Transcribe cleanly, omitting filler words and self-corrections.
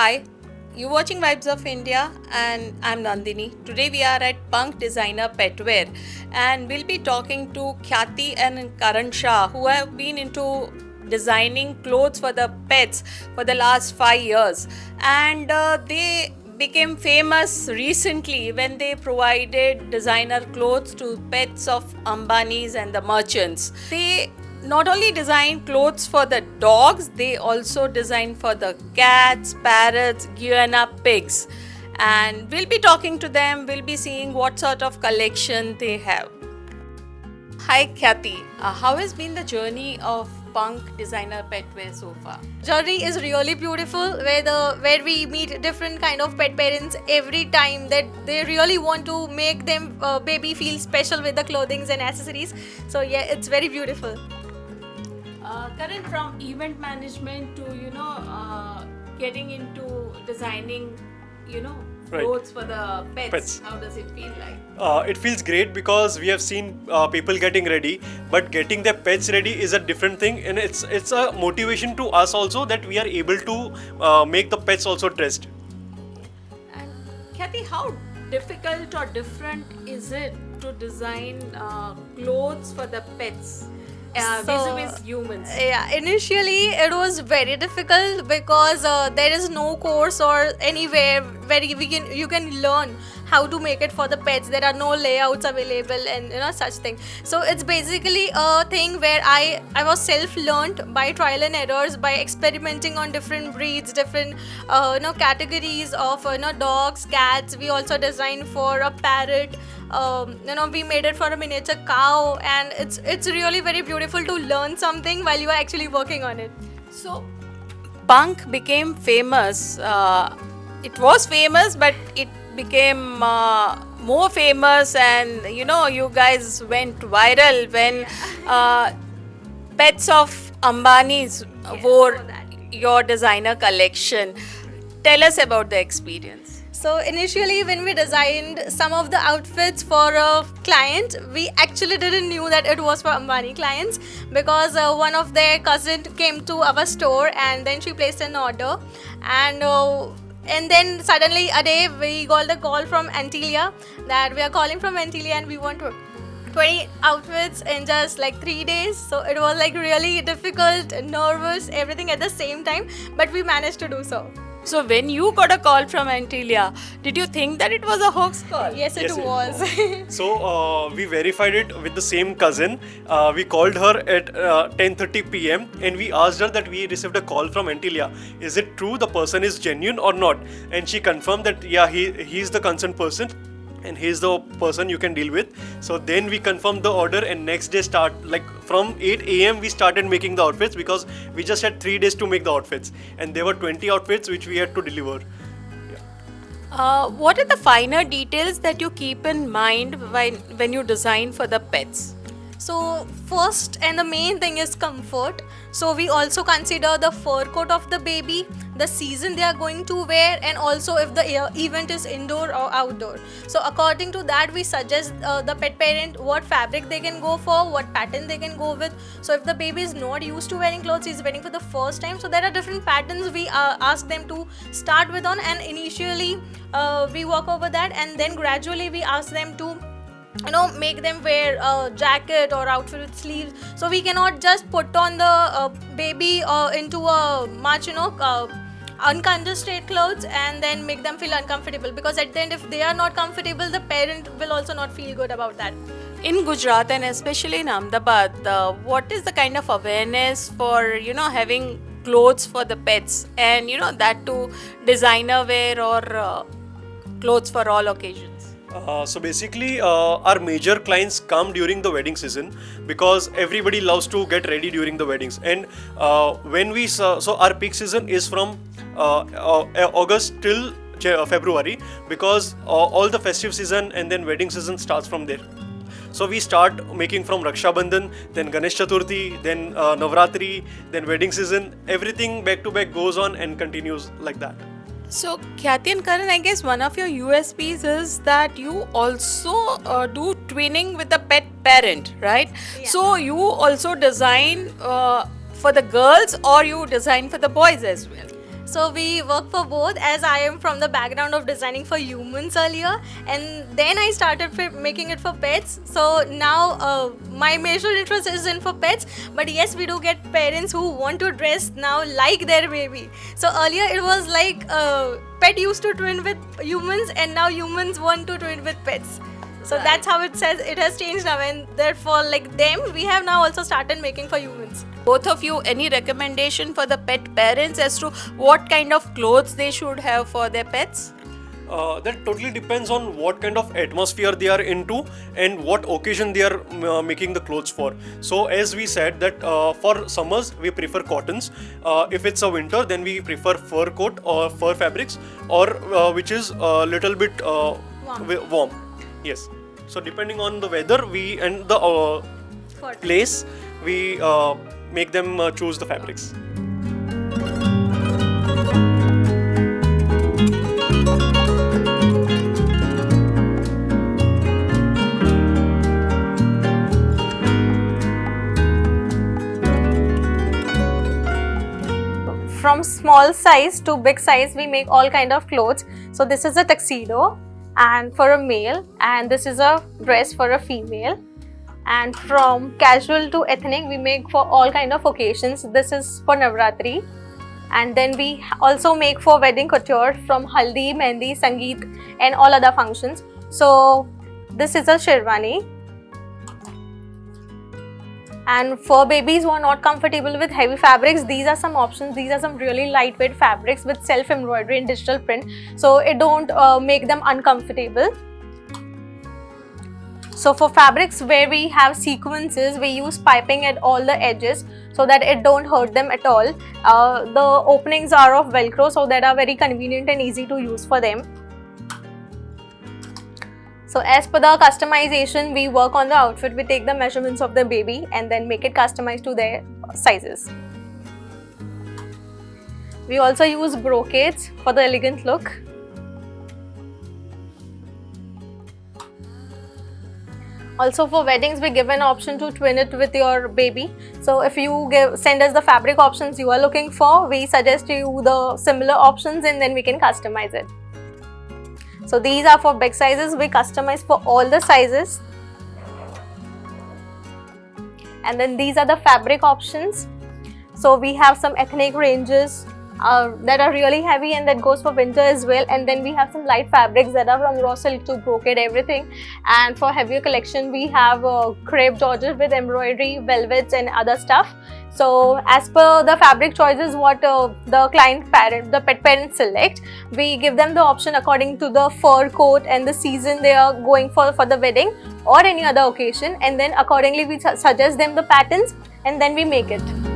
Hi, you're watching Vibes of India and I'm Nandini. Today we are at Punk Designer Petwear and we'll be talking to Khyati and Karan Shah who have been into designing clothes for the pets for the last 5 years, and they became famous recently when they provided designer clothes to pets of Ambanis and the merchants. They not only design clothes for the dogs, they also design for the cats, parrots, Guyana pigs. And we'll be talking to them, we'll be seeing what sort of collection they have. Hi Khyati, how has been the journey of Punk Designer Petwear so far? Journey is really beautiful where we meet different kind of pet parents every time that they really want to make them baby feel special with the clothings and accessories. So yeah, it's very beautiful. Karan, from event management to getting into designing Right. clothes for the pets, Pets. how does it feel like? It feels great because we have seen people getting ready, but getting their pets ready is a different thing, and it's a motivation to us also that we are able to make the pets also dressed. And Kathy, how difficult or different is it to design clothes for the pets vis-a-vis humans? Yeah, initially it was very difficult because there is no course or anywhere where you can learn how to make it for the pets. There are no layouts available and such thing. So it's basically a thing where I was self-learned by trial and errors, by experimenting on different breeds, different categories of dogs, cats. We also designed for a parrot. We made it for a miniature cow, and it's really very beautiful to learn something while you are actually working on it. So, punk became famous. It was famous, but it became more famous, and you guys went viral when pets of Ambanis wore for that. your designer collection. Tell us about the experience. So initially, when we designed some of the outfits for a client, we actually didn't knew that it was for Ambani clients, because one of their cousin came to our store and then she placed an order, and then suddenly a day we got the call from Antilia that we are calling from Antilia and we want 20 outfits in just like 3 days. So it was like really difficult, nervous, everything at the same time, but we managed to do so. So, when you got a call from Antilia, did you think that it was a hoax call? Yes, it Yes, it was. So we verified it with the same cousin. We called her at 10:30 p.m. and we asked her that we received a call from Antilia. Is it true the person is genuine or not? And she confirmed that yeah, he's the concerned person and he's the person you can deal with. So then we confirmed the order, and next day start like from 8 a.m. we started making the outfits because we just had 3 days to make the outfits, and there were 20 outfits which we had to deliver. What are the finer details that you keep in mind when you design for the pets? So first and the main thing is comfort. So we also consider the fur coat of the baby, the season they are going to wear, and also if the event is indoor or outdoor. So according to that, we suggest the pet parent what fabric they can go for, what pattern they can go with. So if the baby is not used to wearing clothes, he's wearing for the first time. So there are different patterns we ask them to start with on, and initially we work over that, and then gradually we ask them to make them wear a jacket or outfit with sleeves. So we cannot just put on the baby into a much uncongested clothes and then make them feel uncomfortable, because at the end if they are not comfortable, the parent will also not feel good about that. In Gujarat and especially in Ahmedabad, what is the kind of awareness for having clothes for the pets, and that too designer wear or clothes for all occasions? So basically, our major clients come during the wedding season because everybody loves to get ready during the weddings. And when we so our peak season is from August till February, because all the festive season and then wedding season starts from there. So we start making from Raksha Bandhan, then Ganesh Chaturthi, then Navratri, then wedding season. Everything back to back goes on and continues like that. So, Khyati and Karan, I guess one of your USPs is that you also do twinning with the pet parent, right? Yeah. So, you also design for the girls or you design for the boys as well? So we work for both, as I am from the background of designing for humans earlier, and then I started making it for pets. So now my major interest is in for pets, but yes, we do get parents who want to dress now like their baby. So earlier it was like pet used to twin with humans, and now humans want to twin with pets. So Right. that's how it has changed now, and therefore like them we have now also started making for humans. Both of you, any recommendation for the pet parents as to what kind of clothes they should have for their pets? That totally depends on what kind of atmosphere they are into and what occasion they are making the clothes for. So as we said that for summers we prefer cottons. If it's a winter, then we prefer fur coat or fur fabrics, or which is a little bit warm. Yes. So depending on the weather we and the place, we make them choose the fabrics. From small size to big size we make all kind of clothes. So this is a tuxedo and for a male, and this is a dress for a female. And from casual to ethnic we make for all kind of occasions. This is for Navratri, and then we also make for wedding couture from haldi, mehndi, sangeet and all other functions. So this is a sherwani. And for babies who are not comfortable with heavy fabrics, these are some options. These are some really lightweight fabrics with self embroidery and digital print, so it don't make them uncomfortable. So for fabrics where we have sequences, we use piping at all the edges so that it don't hurt them at all. The openings are of velcro, so that are very convenient and easy to use for them. So as per the customization, we work on the outfit, we take the measurements of the baby and then make it customized to their sizes. We also use brocades for the elegant look. Also for weddings, we give an option to twin it with your baby. So if you send us the fabric options you are looking for, we suggest you the similar options and then we can customize it. So these are for big sizes, we customize for all the sizes. And then these are the fabric options. So we have some ethnic ranges that are really heavy and that goes for winter as well. And then we have some light fabrics that are from raw silk to brocade, everything. And for heavier collection, we have crepe georgette with embroidery, velvets and other stuff. So as per the fabric choices what the pet parents select, we give them the option according to the fur coat and the season they are going for the wedding or any other occasion, and then accordingly we suggest them the patterns and then we make it.